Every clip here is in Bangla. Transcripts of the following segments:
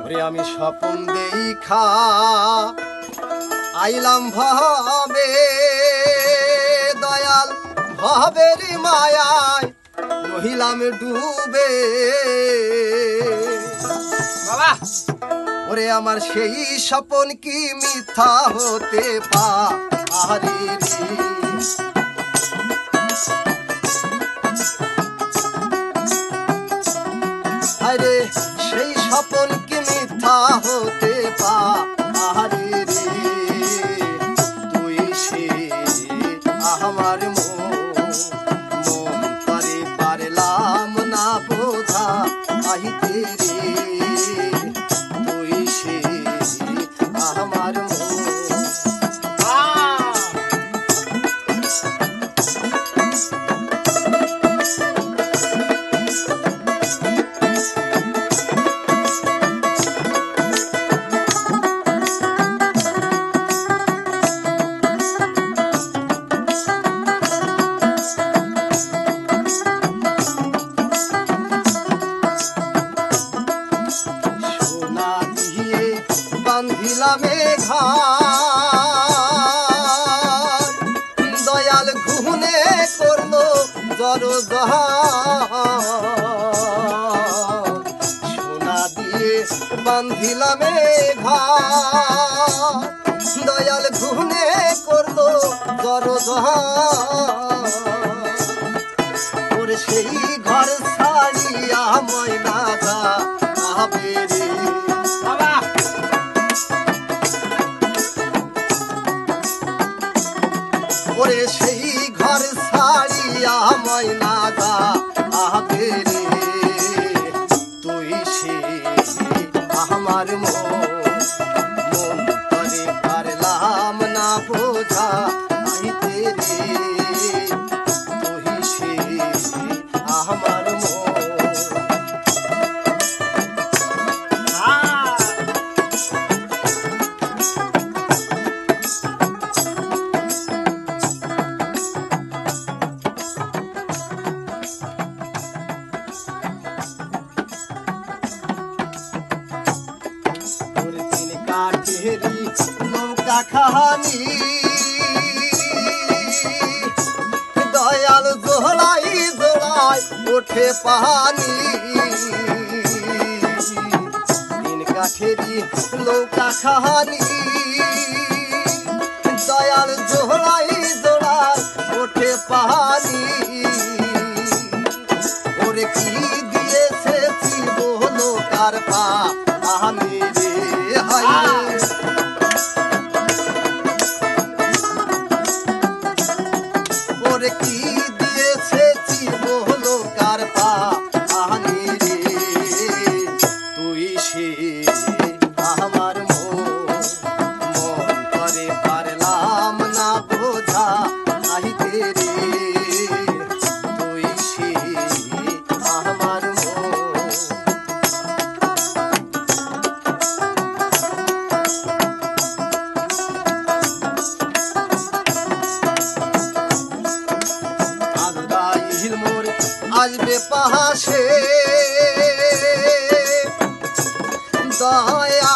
ওরে আমি স্বপন দেখা আইলাম ভবে দয়াল ভবের মায়ায় রহিলাম ডুবে বাবা ওরে আমার সেই স্বপন কি মিথ্যা হতে পারে রে আরে সেই স্বপন কি মিথ্যা হতে পারে রে তুই সে আমার মন করে পারলাম না বোঝা আহিতে রে তুই সে আমার বান্ধিলামে ঘাট দয়াল ঘুনে করলো জড় সোনা দিয়ে বান্ধিলামে ঘাট দয়াল ঘুনে করলো জড় ওরে সেই ঘর ছাড়িয়া ময়না যাবে রে বাবা ওরে সেই ঘর ছাড়িয়া ময়না যাবে রে তুই সে আমার মন করে পারলাম না বোঝা আইতে রে তুই সে আমার কাঠেরি নৌকা খাহানি দয়াল জোলাই জোলাই ওঠে পানি তিন কাঠেরি নৌকা খাহানি দয়াল জোলাই জোলাই ওঠে পানি ওরে কি দিয়েছে বলো কার পা আমি রে ওরে কি দিয়েছে বলো কার পা আনি রে তুই সে আমার মন করে পারলাম না বোঝা আহিতে রে তুই সে আমার আসবে পাহাসে দয়া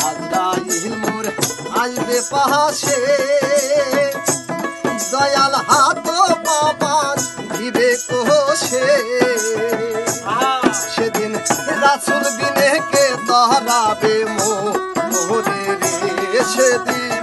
আজরাইল মোর আসবে পাহাসে দয়াল হাত পাবান দিবে কোষে সেদিন রাসুল বিনে কে দহরাবে মোরে রে সেদিন